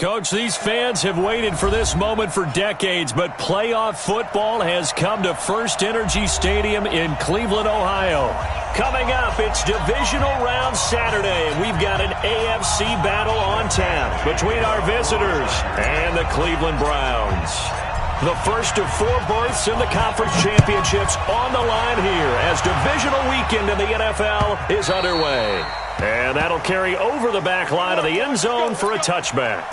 Coach, these fans have waited for this moment for decades, but playoff football has come to First Energy Stadium in Cleveland, Ohio. Coming up, it's Divisional Round Saturday, and we've got an AFC battle on tap between our visitors and the Cleveland Browns. The first of 4 berths in the conference championships on the line here as divisional weekend in the NFL is underway. And that'll carry over the back line of the end zone for a touchback.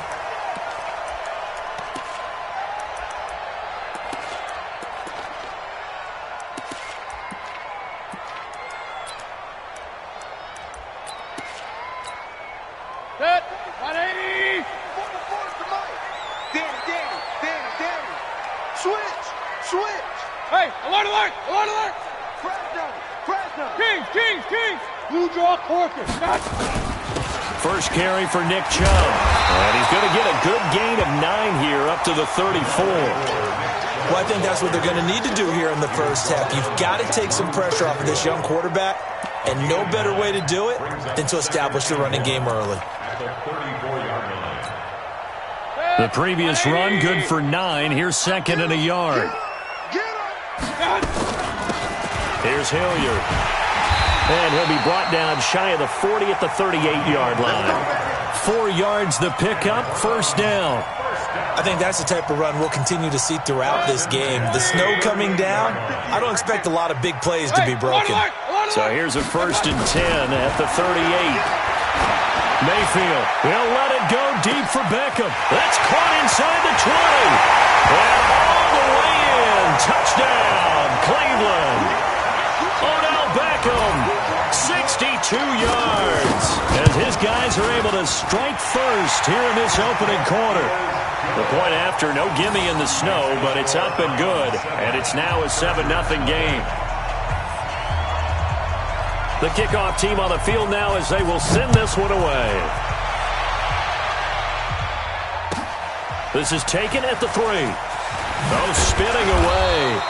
Set, 180. Danny. Switch. Hey, alert. Fresno. Kings. Blue draw Corker. First carry for Nick Chubb. And he's going to get a good gain of 9 here up to the 34. Well, I think that's what they're going to need to do here in the first half. You've got to take some pressure off of this young quarterback, and no better way to do it than to establish the running game early. The previous run, good for 9. Here's second and a yard. Here's Hilliard. And he'll be brought down shy of the 40 at the 38-yard line. 4 yards the pickup, first down. I think that's the type of run we'll continue to see throughout this game. The snow coming down, I don't expect a lot of big plays to be broken. So here's a first and 10 at the 38. Mayfield, they'll let it go deep for Beckham. That's caught inside the 20. And all the way in. Touchdown, Cleveland. Odell Beckham, 62 yards. As his guys are able to strike first here in this opening quarter. The point after, no gimme in the snow, but it's up and good. And it's now a 7-0 game. The kickoff team on the field now as they will send this one away. This is taken at the 3. Oh, spinning away.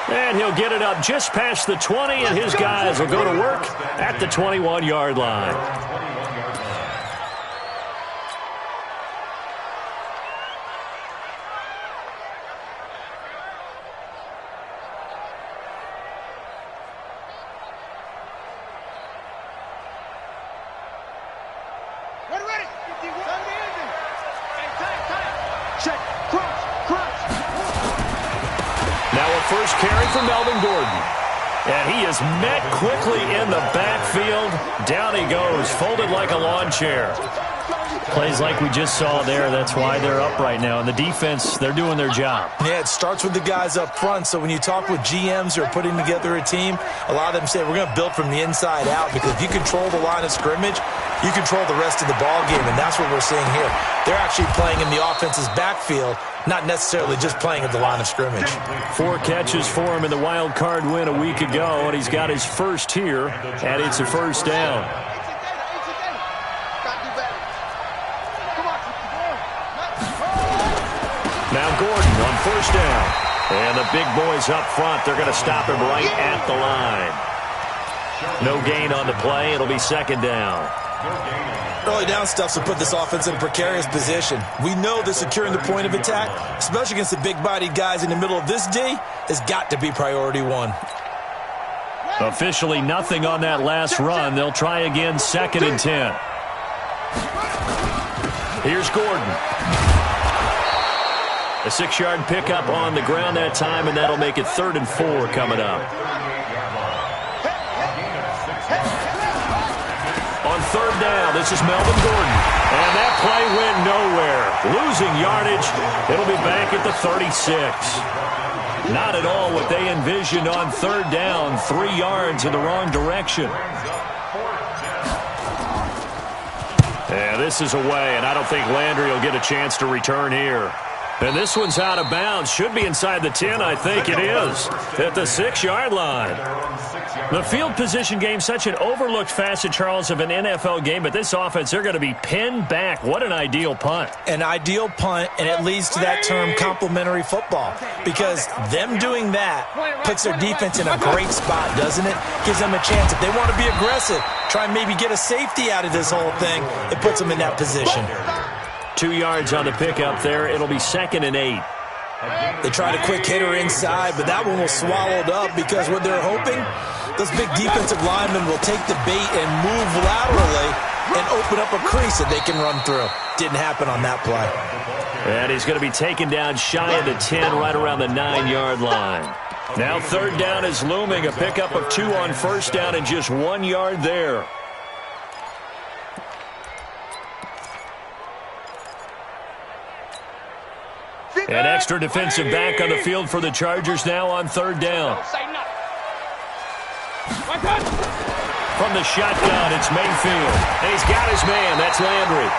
And he'll get it up just past the 20, and his guys will go to work at the 21-yard line. First carry for Melvin Gordon. And he is met quickly in the backfield. Down he goes, folded like a lawn chair. Plays like we just saw there. That's why they're up right now. And the defense, they're doing their job. Yeah, it starts with the guys up front. So when you talk with GMs who are putting together a team, a lot of them say, we're going to build from the inside out. Because if you control the line of scrimmage, you control the rest of the ball game. And that's what we're seeing here. They're actually playing in the offense's backfield, not necessarily just playing at the line of scrimmage. 4 catches for him in the wild card win a week ago, and he's got his first here, and it's a first down. Now Gordon on first down. And the big boys up front, they're going to stop him right at the line. No gain on the play. It'll be second down. Early down stuff will put this offense in a precarious position. We know that securing the point of attack, especially against the big-bodied guys in the middle of this D, has got to be priority 1. Officially nothing on that last run. They'll try again, second and 10. Here's Gordon. A 6-yard pickup on the ground that time, and that'll make it 3rd and 4 coming up. On third down, this is Melvin Gordon. And that play went nowhere. Losing yardage. It'll be back at the 36. Not at all what they envisioned on third down. 3 yards in the wrong direction. And this is away, and I don't think Landry will get a chance to return here. And this one's out of bounds. Should be inside the 10, I think it is. At the 6-yard line. The field position game, such an overlooked facet, Charles, of an NFL game. But this offense, they're going to be pinned back. What an ideal punt. An ideal punt, and it leads to that term complementary football. Because them doing that puts their defense in a great spot, doesn't it? Gives them a chance. If they want to be aggressive, try and maybe get a safety out of this whole thing, it puts them in that position. 2 yards on the pickup there. It'll be 2nd and 8. They tried a quick hitter inside, but that one was swallowed up because what they're hoping, those big defensive linemen will take the bait and move laterally and open up a crease that they can run through. Didn't happen on that play. And he's going to be taken down shy of the 10, right around the 9-yard line. Now 3rd down is looming. A pickup of 2 on 1st down and just 1 yard there. An extra defensive back on the field for the Chargers now on 3rd down. From the shotgun, it's Mayfield. And he's got his man. That's Landry.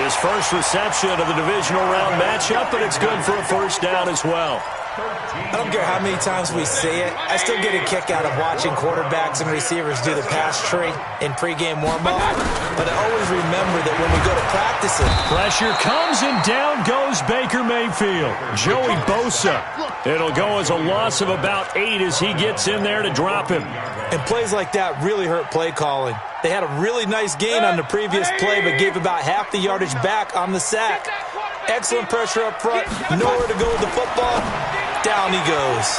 His first reception of the divisional round matchup, but it's good for a 1st down as well. I don't care how many times we see it. I still get a kick out of watching quarterbacks and receivers do the pass tree in pregame warm-up. But I always remember that when we go to practice it. Pressure comes and down goes Baker Mayfield. Joey Bosa. It'll go as a loss of about 8 as he gets in there to drop him. And plays like that really hurt play calling. They had a really nice gain on the previous play, but gave about half the yardage back on the sack. Excellent pressure up front. Nowhere to go with the football. Down he goes.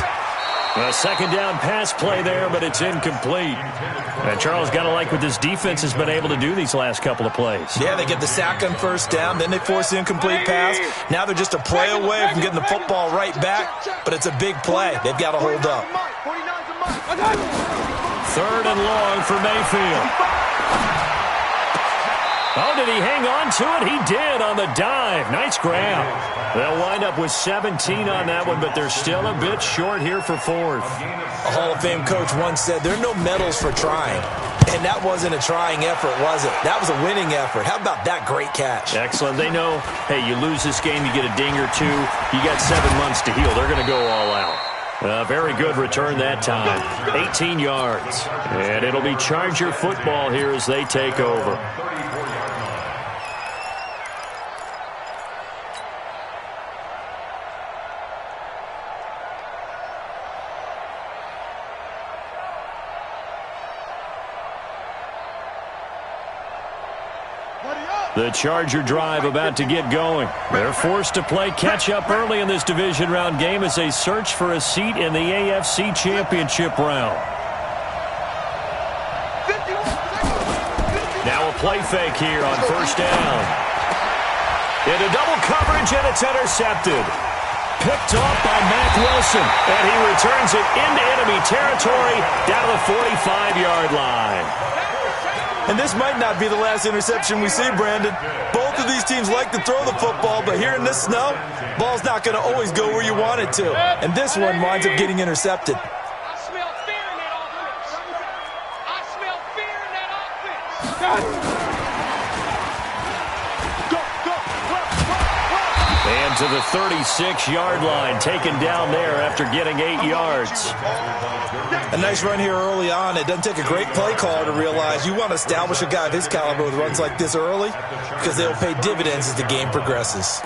A 2nd down pass play there, but it's incomplete. And Charles, got to like what this defense has been able to do these last couple of plays. Yeah, they get the sack on 1st down, then they force the incomplete pass. Now they're just a play away from getting the football right back, but it's a big play. They've got to hold up. 3rd and long for Mayfield. Oh, did he hang on to it? He did on the dive. Nice grab. They'll wind up with 17 on that one, but they're still a bit short here for 4th. A Hall of Fame coach once said, there are no medals for trying. And that wasn't a trying effort, was it? That was a winning effort. How about that great catch? Excellent. They know, hey, you lose this game, you get a ding or 2. You got 7 months to heal. They're going to go all out. Very good return that time. 18 yards. And it'll be Charger football here as they take over. The Charger drive about to get going. They're forced to play catch-up early in this division round game as they search for a seat in the AFC Championship round. Now a play fake here on 1st down. Into double coverage, and it's intercepted. Picked off by Mack Wilson, and he returns it into enemy territory down to the 45-yard line. And this might not be the last interception we see, Brandon. Both of these teams like to throw the football, but here in this snow, ball's not going to always go where you want it to. And this one winds up getting intercepted. I smell fear in that offense. I smell fear in that offense. And to the 36-yard line, taken down there after getting 8 yards. A nice run here early on. It doesn't take a great play caller to realize you want to establish a guy of his caliber with runs like this early because they'll pay dividends as the game progresses.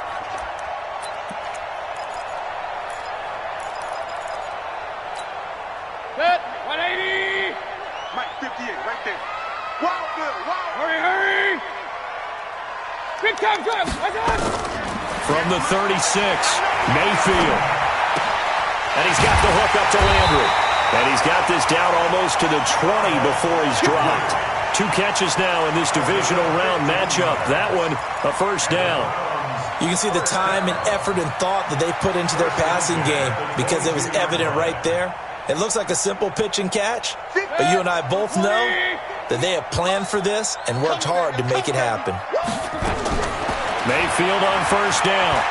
Set, 180. Mike 58 right there. Wow, good. Wow. Hurry. Big time drive. Watch out. From the 36, Mayfield. And he's got the hook up to Landry. And he's got this down almost to the 20 before he's dropped. 2 catches now in this divisional round matchup. That one, a 1st down. You can see the time and effort and thought that they put into their passing game because it was evident right there. It looks like a simple pitch and catch, but you and I both know that they have planned for this and worked hard to make it happen. Mayfield on 1st down.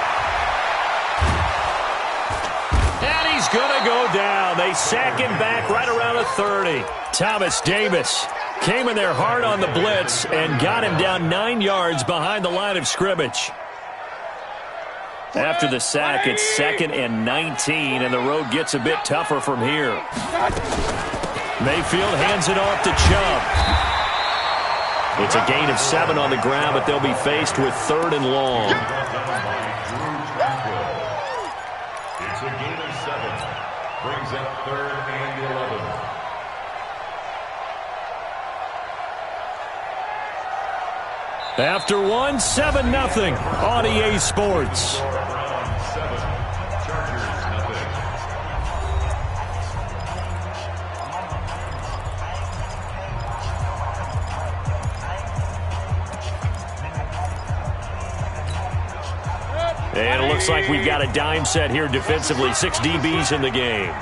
And he's going to go down. They sack him back right around the 30. Thomas Davis came in there hard on the blitz and got him down 9 yards behind the line of scrimmage. After the sack, it's 2nd and 19, and the road gets a bit tougher from here. Mayfield hands it off to Chubb. It's a gain of 7 on the ground, but they'll be faced with 3rd and long. It's a gain of 7. Brings up 3rd and 11. After one, 7-0 on EA Sports. And it looks like we've got a dime set here defensively. 6 DBs in the game.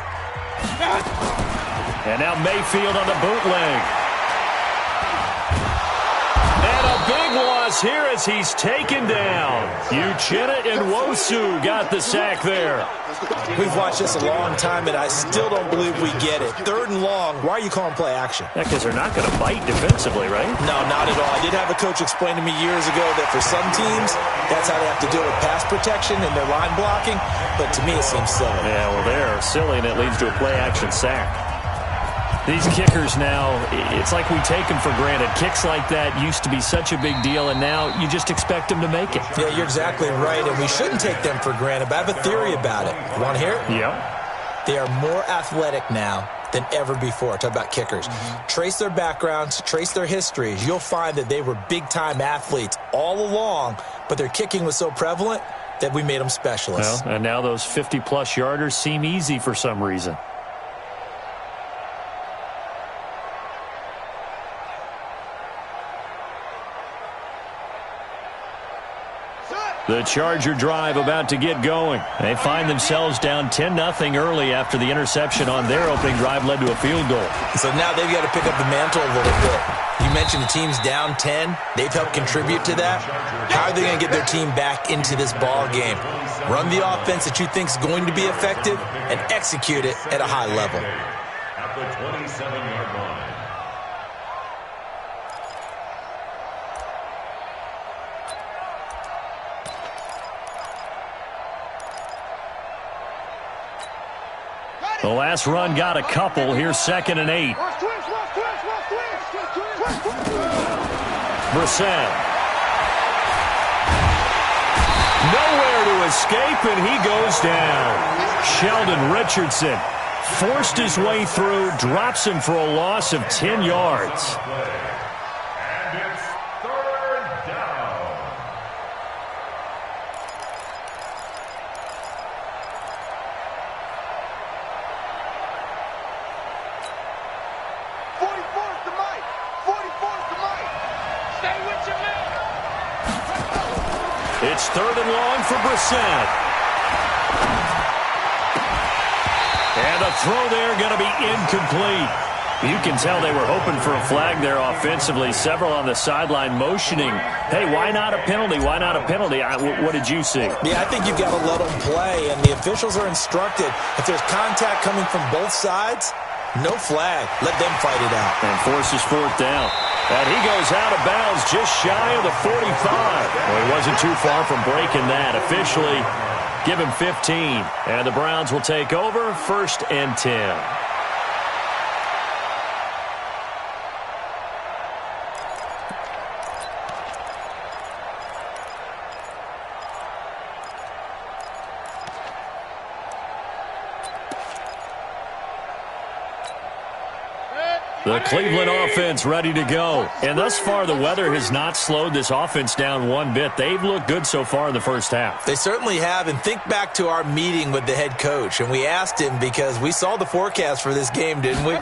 And now Mayfield on the bootleg. And a big loss here as he's taken down. Uchenna and Wosu got the sack there. We've watched this a long time, and I still don't believe we get it. 3rd and long. Why are you calling play action? Yeah, because they're not going to bite defensively, right? No, not at all. I did have a coach explain to me years ago that for some teams, that's how they have to deal with pass protection and their line blocking. But to me, it seems silly. Yeah, well, they're silly, and it leads to a play action sack. These kickers now, it's like we take them for granted. Kicks like that used to be such a big deal, and now you just expect them to make it. Yeah, you're exactly right, and we shouldn't take them for granted, but I have a theory about it. You want to hear it? Yeah. They are more athletic now than ever before. Talk about kickers. Trace their backgrounds, trace their histories. You'll find that they were big-time athletes all along, but their kicking was so prevalent that we made them specialists. Well, and now those 50-plus yarders seem easy for some reason. The Charger drive about to get going. They find themselves down 10-0 early after the interception on their opening drive led to a field goal. So now they've got to pick up the mantle a little bit. You mentioned the team's down 10. They've helped contribute to that. How are they going to get their team back into this ball game? Run the offense that you think is going to be effective and execute it at a high level. At the 27-yard line. The last run got a couple. Here's 2nd and 8. Brissett. Nowhere to escape, and he goes down. Sheldon Richardson forced his way through, drops him for a loss of 10 yards. And it's 3rd down. It's 3rd and long for Brissett. And a throw there going to be incomplete. You can tell they were hoping for a flag there offensively. Several on the sideline motioning, hey, why not a penalty? Why not a penalty? What did you see? Yeah, I think you've got to let them play, and the officials are instructed. If there's contact coming from both sides, no flag. Let them fight it out. And forces 4th down. And he goes out of bounds just shy of the 45. Well, he wasn't too far from breaking that. Officially, give him 15. And the Browns will take over 1st and 10. The Cleveland offense ready to go. And thus far, the weather has not slowed this offense down one bit. They've looked good so far in the first half. They certainly have. And think back to our meeting with the head coach. And we asked him because we saw the forecast for this game, didn't we?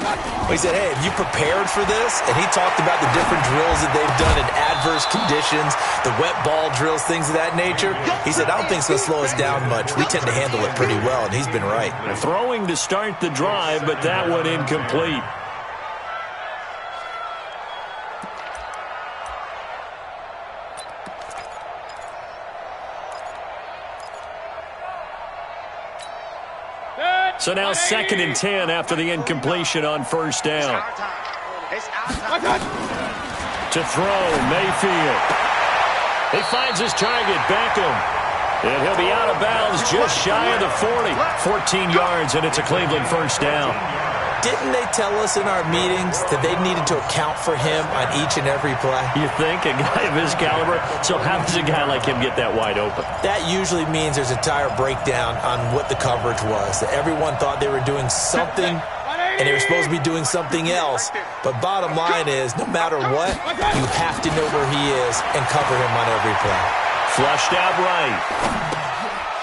We said, hey, have you prepared for this? And he talked about the different drills that they've done in adverse conditions, the wet ball drills, things of that nature. He said, I don't think it's going to slow us down much. We tend to handle it pretty well, and he's been right. Throwing to start the drive, but that one incomplete. So now 2nd and 10 after the incompletion on 1st down. To throw, Mayfield. He finds his target, Beckham. And he'll be out of bounds just shy of the 40. 14 yards, and it's a Cleveland 1st down. Didn't they tell us in our meetings that they needed to account for him on each and every play? You think? A guy of his caliber? So how does a guy like him get that wide open? That usually means there's a entire breakdown on what the coverage was. That everyone thought they were doing something and they were supposed to be doing something else. But bottom line is, no matter what, you have to know where he is and cover him on every play. Flushed out right.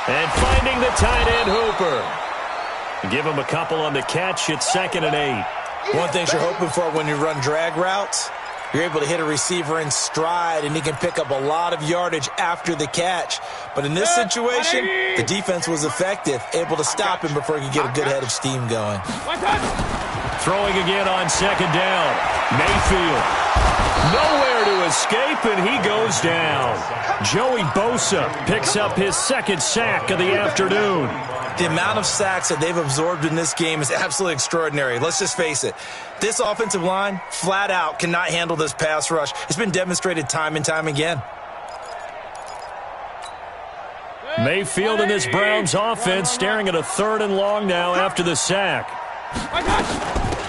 And finding the tight end Hooper. Give him a couple on the catch. It's 2nd and 8. One thing you're hoping for when you run drag routes, you're able to hit a receiver in stride, and he can pick up a lot of yardage after the catch. But in this situation, the defense was effective, able to stop him before he could get a good head of steam going. Throwing again on 2nd down. Mayfield. Nowhere to escape, and he goes down. Joey Bosa picks up his 2nd sack of the afternoon. The amount of sacks that they've absorbed in this game is absolutely extraordinary. Let's just face it. This offensive line, flat out, cannot handle this pass rush. It's been demonstrated time and time again. Mayfield in this Browns offense staring at a 3rd and long now after the sack.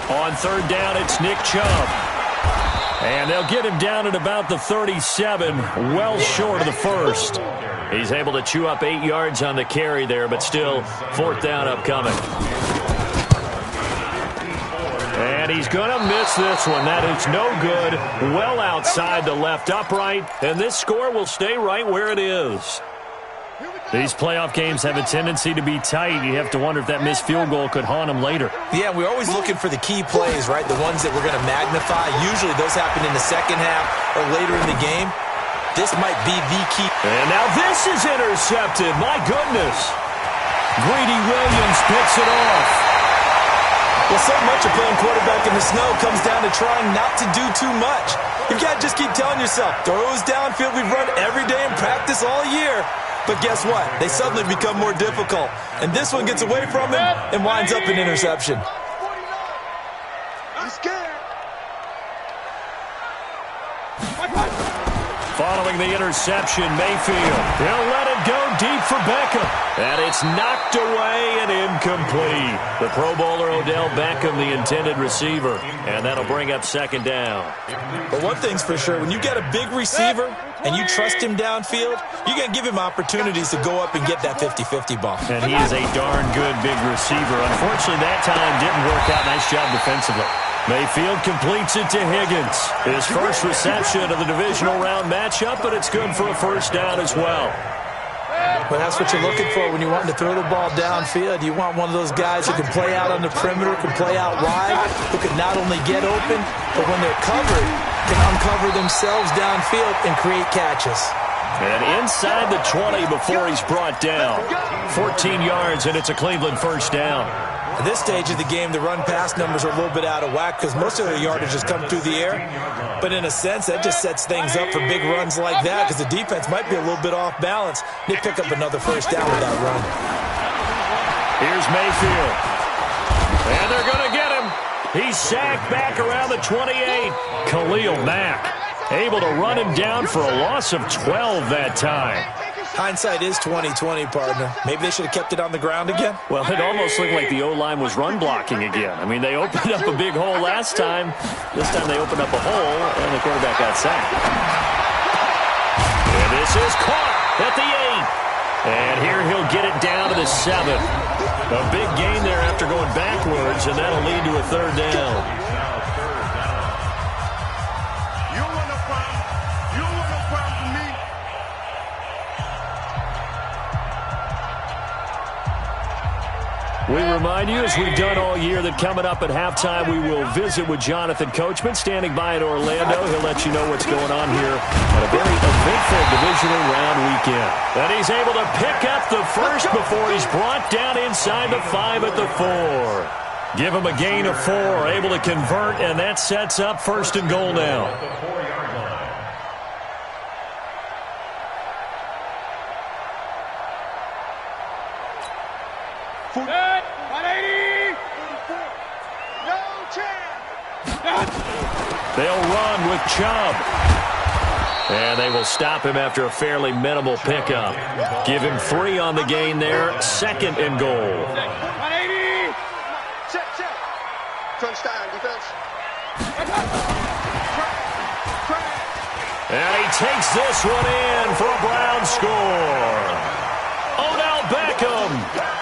On 3rd down, it's Nick Chubb. And they'll get him down at about the 37, well short of the 1st. He's able to chew up 8 yards on the carry there, but still 4th down upcoming. And he's going to miss this one. That is no good. Well outside the left upright, and this score will stay right where it is. These playoff games have a tendency to be tight. You have to wonder if that missed field goal could haunt them later. Yeah, we're always looking for the key plays, right? The ones that we're going to magnify. Usually those happen in the second half or later in the game. This might be the key. And now this is intercepted. My goodness. Greedy Williams picks it off. Well, so much of playing quarterback in the snow comes down to trying not to do too much. You've got to just keep telling yourself, throws downfield we've run every day in practice all year. But guess what? They suddenly become more difficult. And this one gets away from him and winds up an interception. I'm scared. Following the interception, Mayfield. He'll let it go deep for Beckham. And it's knocked away and incomplete. The Pro Bowler Odell Beckham, the intended receiver. And that'll bring up 2nd down. But one thing's for sure, when you got a big receiver and you trust him downfield, you're going to give him opportunities to go up and get that 50-50 ball. And he is a darn good big receiver. Unfortunately, that time didn't work out. Nice job defensively. Mayfield completes it to Higgins. His first reception of the divisional round matchup, but it's good for a 1st down as well. But that's what you're looking for when you want to throw the ball downfield. You want one of those guys who can play out on the perimeter, can play out wide, who can not only get open, but when they're covered, can uncover themselves downfield and create catches. And inside the 20 before he's brought down. 14 yards, and it's a Cleveland 1st down. At this stage of the game, the run-pass numbers are a little bit out of whack because most of their yardage has come through the air. But in a sense, that just sets things up for big runs like that because the defense might be a little bit off balance. They pick up another 1st down with that run. Here's Mayfield. And they're going to get him. He's sacked back around the 28. Khalil Mack able to run him down for a loss of 12 that time. Hindsight is 20/20, partner. Maybe they should have kept it on the ground again. Well, it almost looked like the O-line was run blocking again. I mean, they opened up a big hole last time. This time they opened up a hole, and the quarterback got sacked. And this is caught at the 8. And here he'll get it down to the 7. A big gain there after going backwards, and that'll lead to a 3rd down. You want no problem. You want no problem for me. We remind you, as we've done all year, that coming up at halftime, we will visit with Jonathan Coachman, standing by in Orlando. He'll let you know what's going on here at a very eventful divisional round weekend. And he's able to pick up the 1st before he's brought down inside the 5 at the 4. Give him a gain of 4, able to convert, and that sets up 1st and goal now. Set, 180. No chance. They'll run with Chubb. And they will stop him after a fairly minimal pickup. Give him 3 on the gain there. 2nd and goal. 180. Check. Crunch time, defense. And he takes this one in for a Brown score. Odell Beckham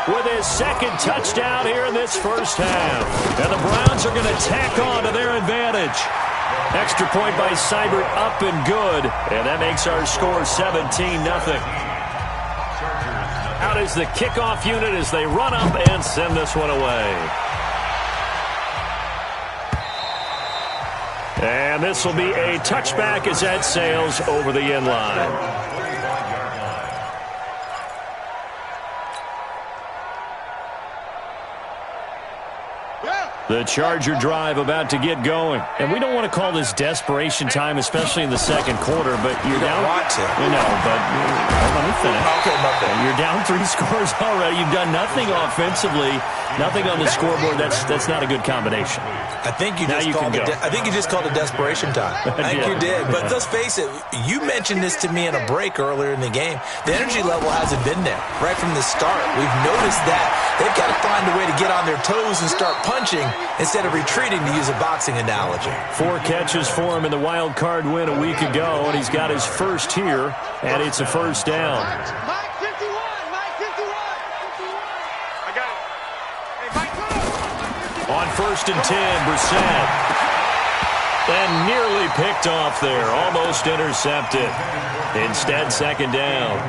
with his second touchdown here in this first half. And the Browns are going to tack on to their advantage. Extra point by Seibert, up and good. And that makes our score 17-0. Out is the kickoff unit as they run up and send this one away. And this will be a touchback as that sails over the end line. The Charger drive about to get going. And we don't want to call this desperation time, especially in the second quarter, but you're down. Want to. I know, but let me finish. Okay, nothing. You're down 3 scores already. You've done nothing offensively, nothing on the scoreboard. That's not a good combination. I think you just called it desperation time. I think you did. But let's face it, you mentioned this to me in a break earlier in the game. The energy level hasn't been there right from the start. We've noticed that. They've got to find a way to get on their toes and start punching instead of retreating, to use a boxing analogy. 4 catches for him in the wild card win a week ago, and he's got his first here, and it's a first down. Mike 51, Mike 51. I got it. Hey, Mike, On 1st and 10, Brissett. And nearly picked off there, almost intercepted. Instead, second down.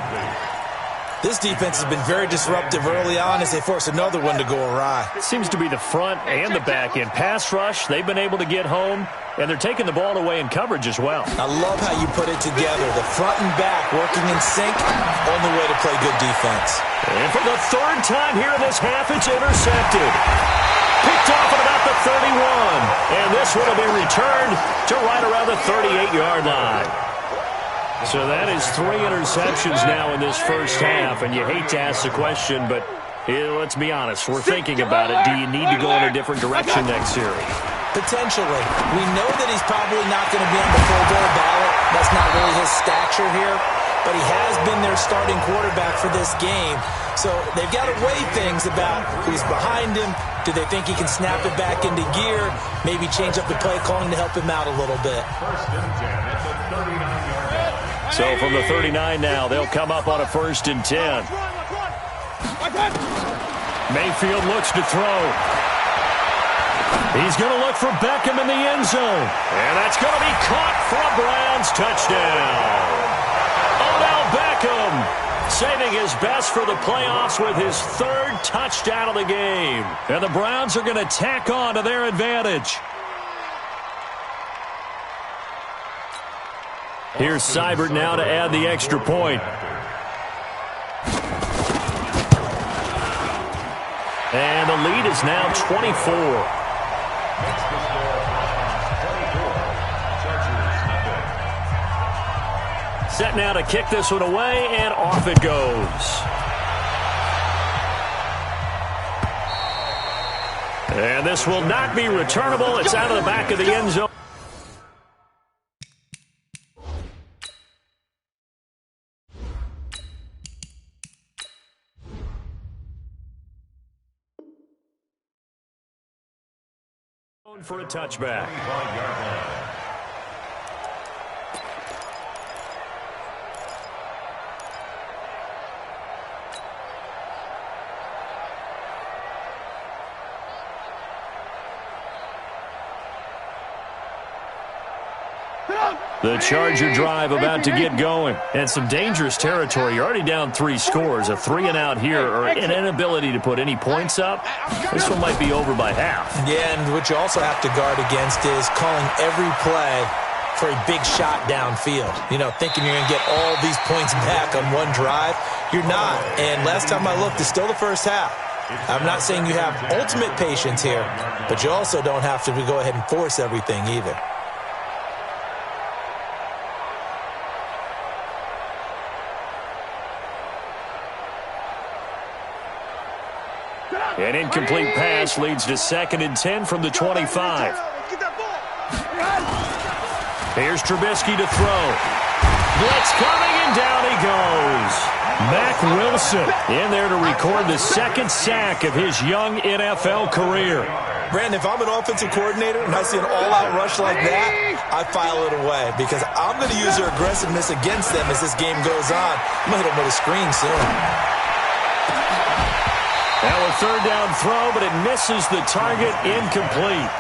This defense has been very disruptive early on as they force another one to go awry. It seems to be the front and the back end. Pass rush, they've been able to get home, and they're taking the ball away in coverage as well. I love how you put it together. The front and back working in sync, only way to play good defense. And for the 3rd time here in this half, it's intercepted. Picked off at about the 31. And this one will be returned to right around the 38-yard line. So that is 3 interceptions now in this first half, and you hate to ask the question, but let's be honest. We're thinking about it. Do you need to go in a different direction next series? Potentially. We know that he's probably not going to be on the Pro Bowl ballot. That's not really his stature here, but he has been their starting quarterback for this game. So they've got to weigh things about who's behind him. Do they think he can snap it back into gear? Maybe change up the play calling to help him out a little bit. So from the 39 now, they'll come up on a 1st and 10. Mayfield looks to throw. He's going to look for Beckham in the end zone. And that's going to be caught for a Browns touchdown. Odell Beckham saving his best for the playoffs with his 3rd touchdown of the game. And the Browns are going to tack on to their advantage. Here's Seibert now to add the extra point. And the lead is now 24. Set now to kick this one away, and off it goes. And this will not be returnable. It's out of the back of the end zone. For a touchback. The Charger drive about to get going. And some dangerous territory. You're already down 3 scores. A 3-and-out here, or an inability to put any points up. This one might be over by half. Yeah, and what you also have to guard against is calling every play for a big shot downfield. You know, thinking you're going to get all these points back on one drive. You're not. And last time I looked, it's still the first half. I'm not saying you have ultimate patience here, but you also don't have to go ahead and force everything either. An incomplete pass leads to 2nd and 10 from the 25. Here's Trubisky to throw. Blitz coming, and down he goes. Mack Wilson in there to record the 2nd sack of his young NFL career. Brandon, if I'm an offensive coordinator and I see an all-out rush like that, I file it away because I'm going to use their aggressiveness against them as this game goes on. I'm going to hit them with a screen soon. Now a third down throw, but it misses the target, incomplete.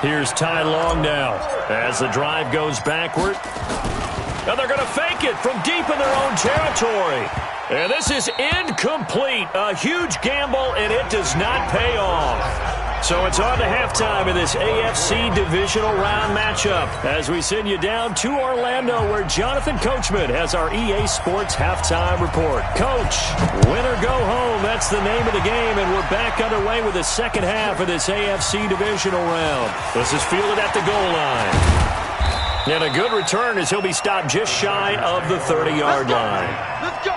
Here's Ty Long now as the drive goes backward. Now they're going to fake it from deep in their own territory. And this is incomplete. A huge gamble, and it does not pay off. So it's on to halftime in this AFC divisional round matchup as we send you down to Orlando where Jonathan Coachman has our EA Sports halftime report. Coach, win or go home, that's the name of the game, and we're back underway with the second half of this AFC divisional round. This is fielded at the goal line. And a good return as he'll be stopped just shy of the 30-yard line. Let's go.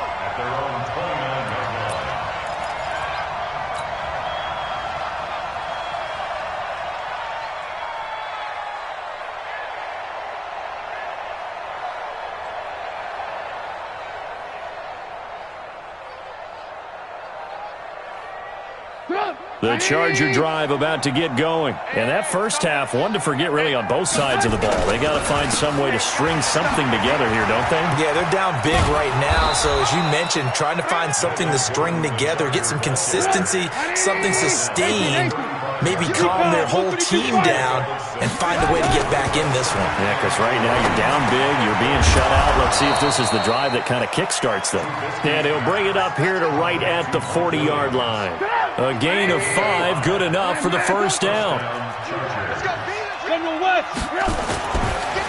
The Charger drive about to get going. And that first half, one to forget really on both sides of the ball. They got to find some way to string something together here, don't they? Yeah, they're down big right now. So as you mentioned, trying to find something to string together, get some consistency, something sustained, maybe calm their whole team down and find a way to get back in this one. Yeah, because right now you're down big, you're being shut out. Let's see if this is the drive that kind of kickstarts them. And he'll bring it up here to right at the 40-yard line. A gain of 5, good enough for the first down.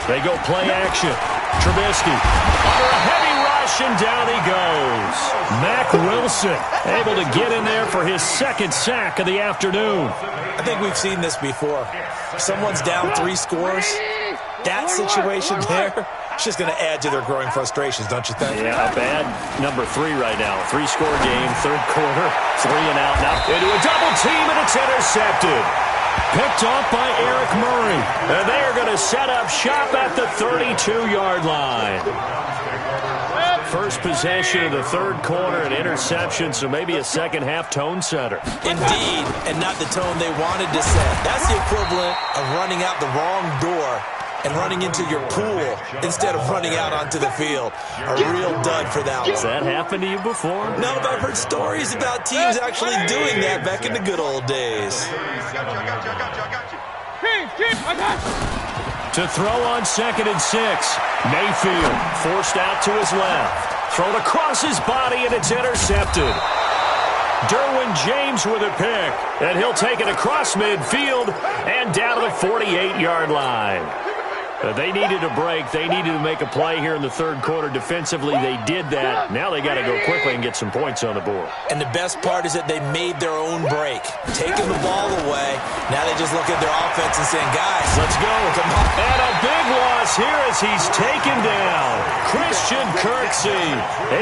They go play action. Trubisky under a heavy rush, and down he goes. Mack Wilson able to get in there for his second sack of the afternoon. I think we've seen this before. Someone's down 3 scores. That situation there, it's just going to add to their growing frustrations, don't you think? Yeah, a bad number 3 right now. 3-score game, third quarter, 3 and out now. Into a double team, and it's intercepted. Picked off by Eric Murray. And they are going to set up shop at the 32-yard line. First possession of the third quarter, an interception, so maybe a second-half tone setter. Indeed, and not the tone they wanted to set. That's the equivalent of running out the wrong door and running into your pool instead of running out onto the field. A real dud for that one. Has that happened to you before? No, but I've heard stories about teams actually doing that back in the good old days. To throw on 2nd and 6. Mayfield forced out to his left. Thrown across his body, and it's intercepted. Derwin James with a pick, and he'll take it across midfield and down to the 48-yard line. They needed a break. They needed to make a play here in the third quarter. Defensively, they did that. Now they got to go quickly and get some points on the board. And the best part is that they made their own break, taking the ball away. Now they just look at their offense and saying, guys, let's go. Come on. And a big loss here as he's taken down. Christian Kirksey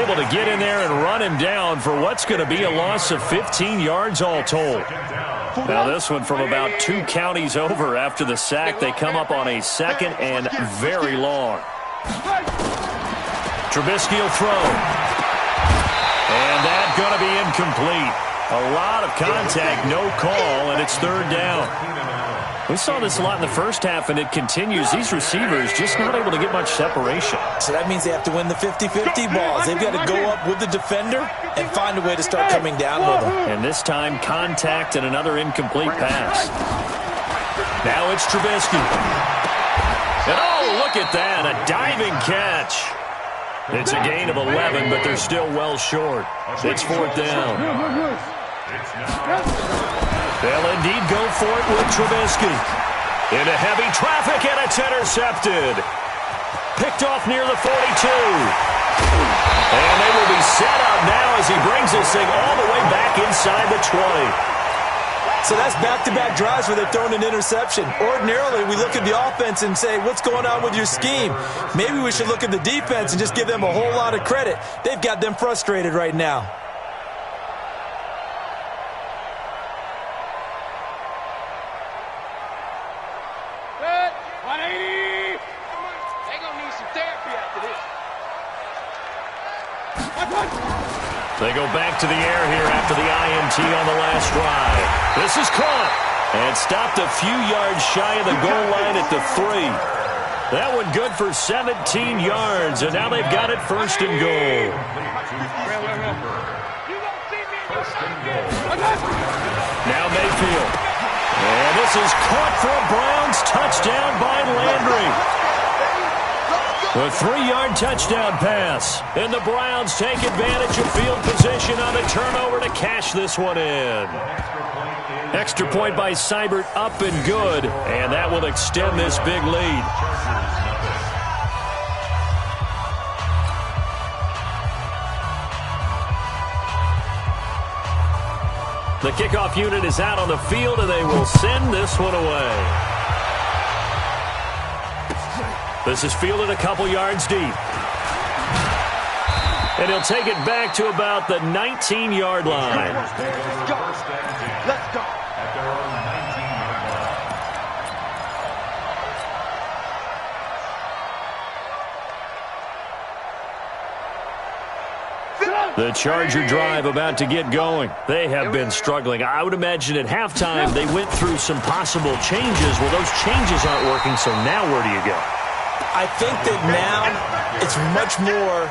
able to get in there and run him down for what's going to be a loss of 15 yards all told. Now this one from about 2 counties over after the sack. They come up on a second and very long. Trubisky will throw. And that's going to be incomplete. A lot of contact, no call, and it's third down. We saw this a lot in the first half, and it continues. These receivers just not able to get much separation. So that means they have to win the 50-50 balls. They've got to go up with the defender and find a way to start coming down with them. And this time, contact and another incomplete pass. Now it's Trubisky. And oh, look at that, a diving catch. It's a gain of 11, but they're still well short. It's fourth down. They'll indeed go for it with Trubisky. Into heavy traffic, and it's intercepted. Picked off near the 42. And they will be set up now as he brings this thing all the way back inside the 20. So that's back-to-back drives where they're throwing an interception. Ordinarily, we look at the offense and say, what's going on with your scheme? Maybe we should look at the defense and just give them a whole lot of credit. They've got them frustrated right now. They go back to the air here after the INT on the last drive. This is caught and stopped a few yards shy of the goal line at the 3. That one good for 17 yards, and now they've got it first and goal. Now Mayfield. And this is caught for a Browns touchdown by Landry. A 3-yard touchdown pass. And the Browns take advantage of field position on a turnover to cash this one in. Extra point by Seibert, up and good. And that will extend this big lead. The kickoff unit is out on the field, and they will send this one away. This is fielded a couple yards deep. And he'll take it back to about the 19-yard line. Let's go. The Charger drive about to get going. They have been struggling. I would imagine at halftime they went through some possible changes. Well, those changes aren't working, so now where do you go? I think that now it's much more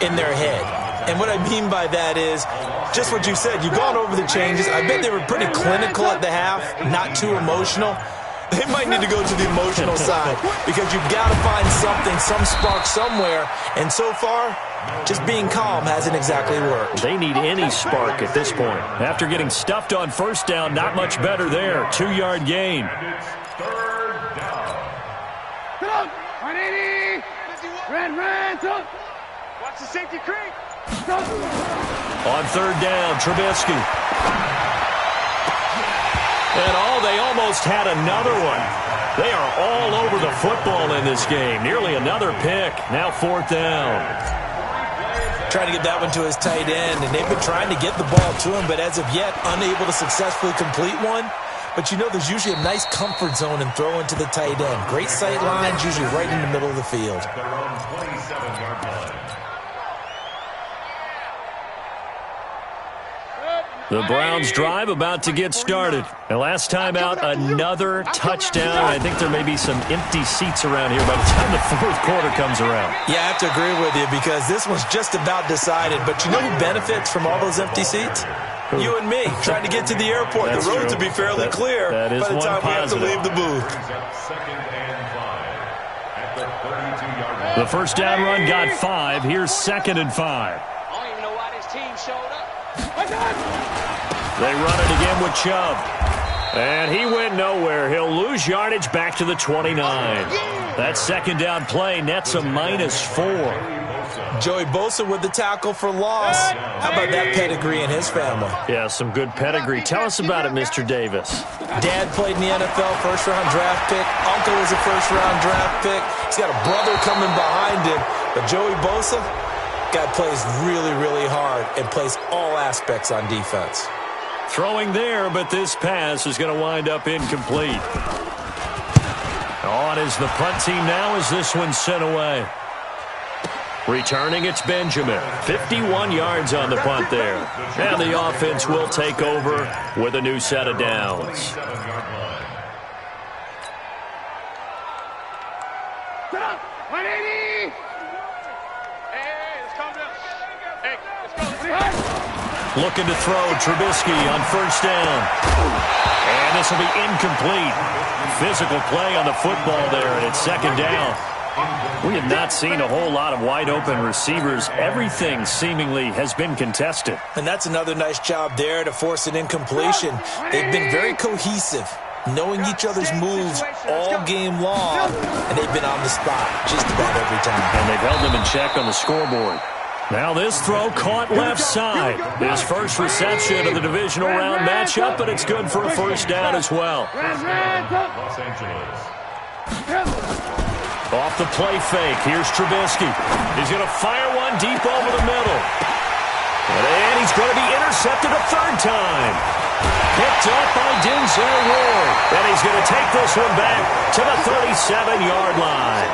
in their head. And what I mean by that is just what you said. You've gone over the changes. I bet they were pretty clinical at the half, not too emotional. They might need to go to the emotional side because you've got to find something, some spark somewhere. And so far, just being calm hasn't exactly worked. They need any spark at this point. After getting stuffed on first down, not much better there. 2-yard gain. Third down. Get up! 180! Run, up! Watch the safety creep! On third down, Trubisky. And they almost had another one. They are all over the football in this game. Nearly another pick. Now fourth down. Trying to get that one to his tight end, and they've been trying to get the ball to him, but as of yet, unable to successfully complete one. But you know there's usually a nice comfort zone in throwing to the tight end. Great sight lines, usually right in the middle of the field. Their own 27-yard line. The Browns drive about to get started. And last time out, another touchdown. I think there may be some empty seats around here by the time the fourth quarter comes around. Yeah, I have to agree with you because this one's just about decided. But you know who benefits from all those empty seats? You and me, trying to get to the airport. That's the roads true. will be fairly clear by the time we have to leave the booth. Second and 5 at the 32-yard line. The first down run got 5. Here's second and 5. I don't even know why this team showed up. They run it again with Chubb. And he went nowhere. He'll lose yardage back to the 29. That second down play nets a -4. Joey Bosa with the tackle for loss. How about that pedigree in his family? Yeah, some good pedigree. Tell us about it, Mr. Davis. Dad played in the NFL, first-round draft pick. Uncle was a first-round draft pick. He's got a brother coming behind him. But Joey Bosa, guy plays really, really hard and plays all aspects on defense. Throwing there, but this pass is going to wind up incomplete. On is the punt team now as this one's sent away. Returning, it's Benjamin. 51 yards on the punt there. And the offense will take over with a new set of downs. 7-yard line. 180! Hey, let's calm down. Hey, let's go. Looking to throw Trubisky on first down. And this will be incomplete. Physical play on the football there, and it's second down. We have not seen a whole lot of wide-open receivers. Everything seemingly has been contested. And that's another nice job there to force an incompletion. They've been very cohesive, knowing each other's moves all game long, and they've been on the spot just about every time. And they've held them in check on the scoreboard. Now this throw caught left side. His first reception of the divisional round matchup, but it's good for a first down as well. Los Angeles. Off the play fake, here's Trubisky. He's going to fire one deep over the middle. And he's going to be intercepted a third time. Picked up by Denzel Ward. And he's going to take this one back to the 37-yard line.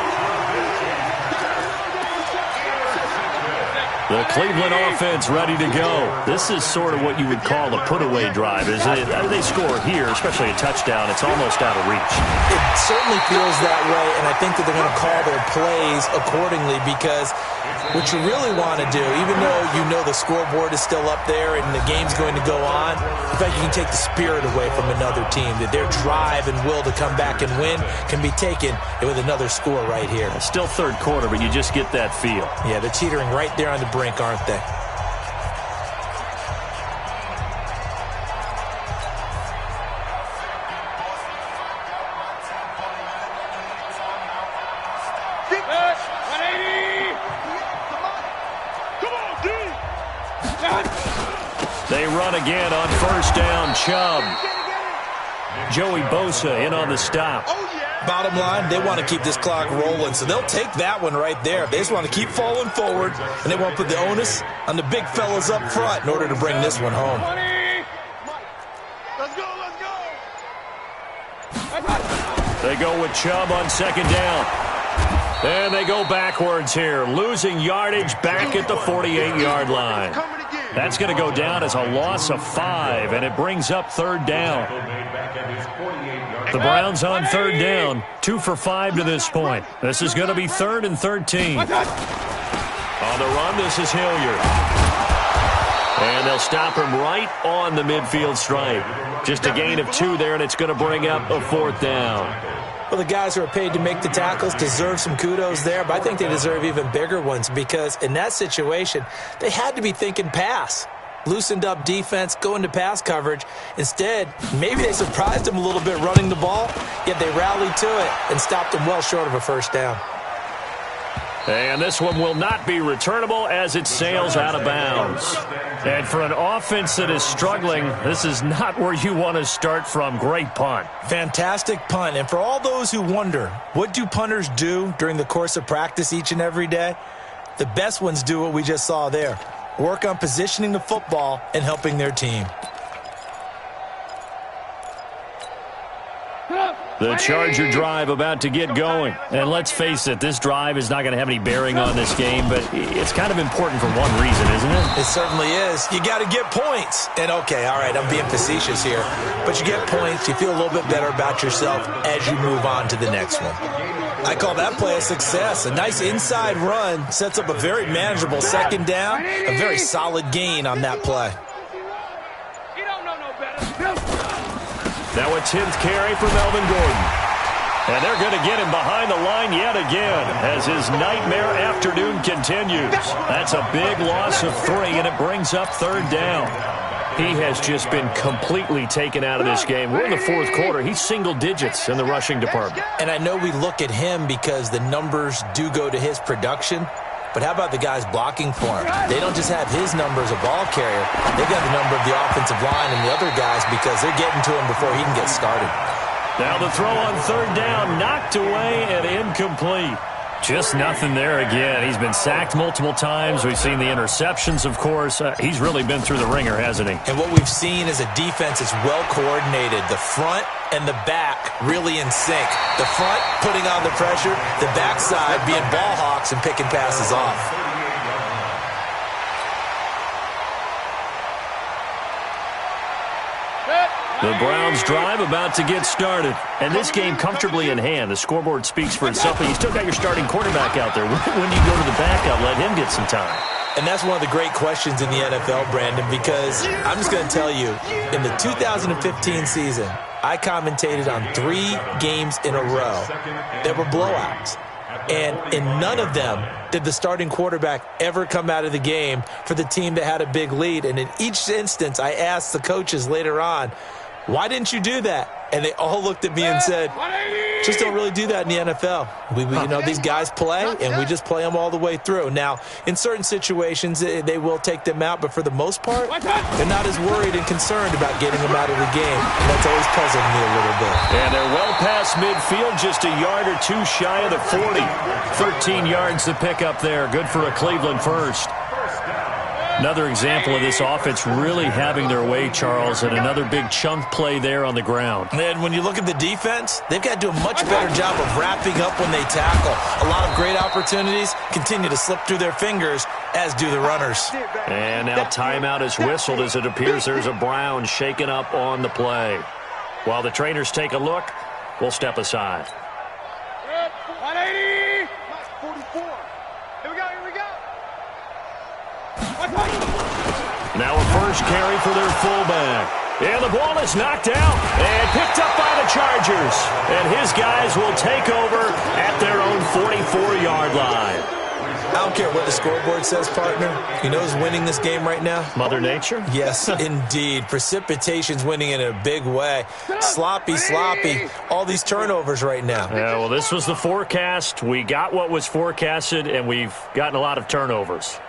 The Cleveland offense ready to go. This is sort of what you would call a put-away drive, isn't it? They score here, especially a touchdown. It's almost out of reach. It certainly feels that way, and I think that they're going to call their plays accordingly because what you really want to do, even though you know the scoreboard is still up there and the game's going to go on, in fact, you can take the spirit away from another team, that their drive and will to come back and win can be taken with another score right here. It's still third quarter, but you just get that feel. Yeah, they're teetering right there on the brink, aren't they? They run again on first down. Chubb. Joey Bosa in on the stop. Bottom line, they want to keep this clock rolling, so they'll take that one right there. They just want to keep falling forward, and they want to put the onus on the big fellas up front in order to bring this one home. Let's go, let's go. They go with Chubb on second down. And they go backwards here, losing yardage back at the 48-yard line. That's going to go down as a loss of 5, and it brings up third down. The Browns on third down, 2 for 5 to this point. This is going to be 3rd and 13. On the run, this is Hilliard. And they'll stop him right on the midfield stripe. Just a gain of 2 there, and it's going to bring up a 4th down. Well, the guys who are paid to make the tackles deserve some kudos there, but I think they deserve even bigger ones because in that situation, they had to be thinking pass. Loosened up defense, going to pass coverage. Instead, maybe they surprised them a little bit running the ball, yet they rallied to it and stopped them well short of a first down. And this one will not be returnable as it sails out of bounds. And for an offense that is struggling, this is not where you want to start from. Great punt. Fantastic punt. And for all those who wonder, what do punters do during the course of practice each and every day? The best ones do what we just saw there. Work on positioning the football and helping their team. The Charger drive about to get going. And let's face it, this drive is not going to have any bearing on this game, but it's kind of important for one reason, isn't it? It certainly is. You got to get points. And okay, all right, I'm being facetious here, but you get points, you feel a little bit better about yourself as you move on to the next one. I call that play a success. A nice inside run sets up a very manageable second down, a very solid gain on that play. You don't know no better. Now a 10th carry for Melvin Gordon. And they're going to get him behind the line yet again as his nightmare afternoon continues. That's a big loss of 3, and it brings up third down. He has just been completely taken out of this game. We're in the 4th quarter. He's single digits in the rushing department. And I know we look at him because the numbers do go to his production. But how about the guys blocking for him? They don't just have his number as a ball carrier. They've got the number of the offensive line and the other guys because they're getting to him before he can get started. Now the throw on third down, knocked away and incomplete. Just nothing there again. He's been sacked multiple times. We've seen the interceptions, of course. He's really been through the ringer, hasn't he? And what we've seen is a defense that's well coordinated. The front and the back really in sync. The front putting on the pressure, the backside being ball hawks and picking passes off. The Browns drive about to get started. And this game comfortably in hand. The scoreboard speaks for itself, but you still got your starting quarterback out there. When do you go to the backup, let him get some time? And that's one of the great questions in the NFL, Brandon, because I'm just going to tell you, in the 2015 season, I commentated on 3 games in a row that were blowouts. And in none of them did the starting quarterback ever come out of the game for the team that had a big lead. And in each instance, I asked the coaches later on, why didn't you do that? And they all looked at me and said, just don't really do that in the NFL. These guys play, and we just play them all the way through. Now, in certain situations, they will take them out, but for the most part, they're not as worried and concerned about getting them out of the game. And that's always puzzled me a little bit. And they're well past midfield, just a yard or 2 shy of the 40. 13 yards to pick up there. Good for a Cleveland first. Another example of this offense really having their way, Charles, and another big chunk play there on the ground. And when you look at the defense, they've got to do a much better job of wrapping up when they tackle. A lot of great opportunities continue to slip through their fingers as do the runners. And now timeout is whistled as it appears there's a Brown shaken up on the play. While the trainers take a look, we'll step aside. 180. 44. Here we go, here we go. Now a first carry for their fullback. And the ball is knocked out and picked up by the Chargers. And his guys will take over at their own 44-yard line. I don't care what the scoreboard says, partner. You know who's winning this game right now? Mother Nature? Yes, indeed. Precipitation's winning in a big way. Sloppy. All these turnovers right now. Yeah, well, this was the forecast. We got what was forecasted, and we've gotten a lot of turnovers.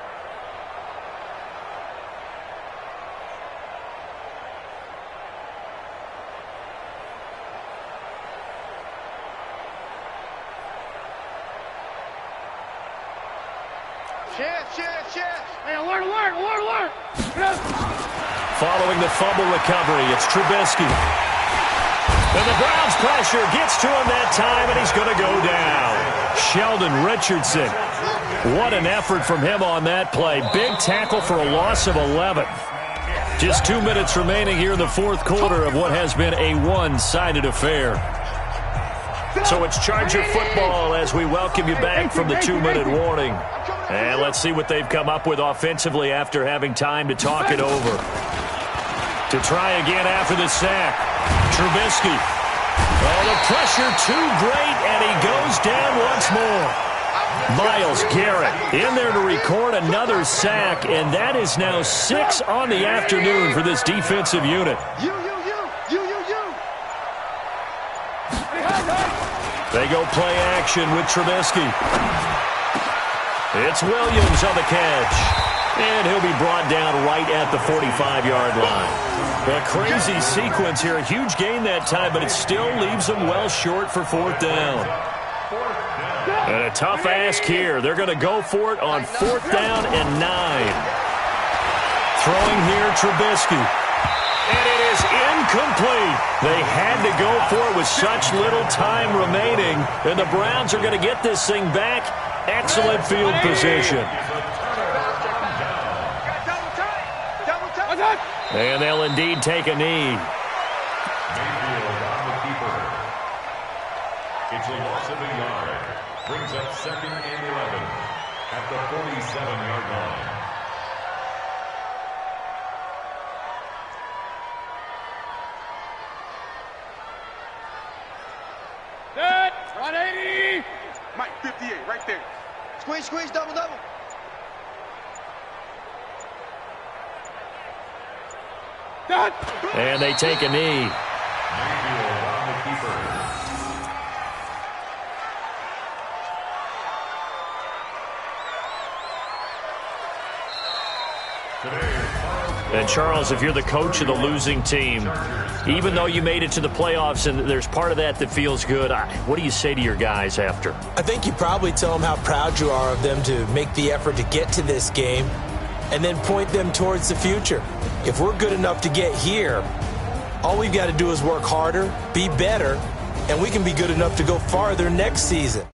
Chest. Hey, alert. Following the fumble recovery, it's Trubisky. And the Browns pressure gets to him that time, and he's going to go down. Sheldon Richardson. What an effort from him on that play. Big tackle for a loss of 11. Just 2 minutes remaining here in the fourth quarter of what has been a one-sided affair. So it's Charger football as we welcome you back from the 2-minute warning. And let's see what they've come up with offensively after having time to talk it over. To try again after the sack. Trubisky. Oh, the pressure too great, and he goes down once more. Myles Garrett in there to record another sack, and that is now 6 on the afternoon for this defensive unit. You. They go play action with Trubisky. It's Williams on the catch. And he'll be brought down right at the 45-yard line. A crazy sequence here. A huge gain that time, but it still leaves them well short for fourth down. And a tough ask here. They're going to go for it on 4th down and 9. Throwing here, Trubisky. And it is incomplete. They had to go for it with such little time remaining. And the Browns are going to get this thing back. Excellent field position. And they'll indeed take a knee. It's a loss of a yard. Brings up 2nd and 11 at the 47-yard line. Set. 180. Mike, 58, right there. Squeeze, double. Done. And they take a knee. Mayfield on the keeper. And Charles, if you're the coach of the losing team, even though you made it to the playoffs and there's part of that feels good, what do you say to your guys after? I think you probably tell them how proud you are of them to make the effort to get to this game and then point them towards the future. If we're good enough to get here, all we've got to do is work harder, be better, and we can be good enough to go farther next season.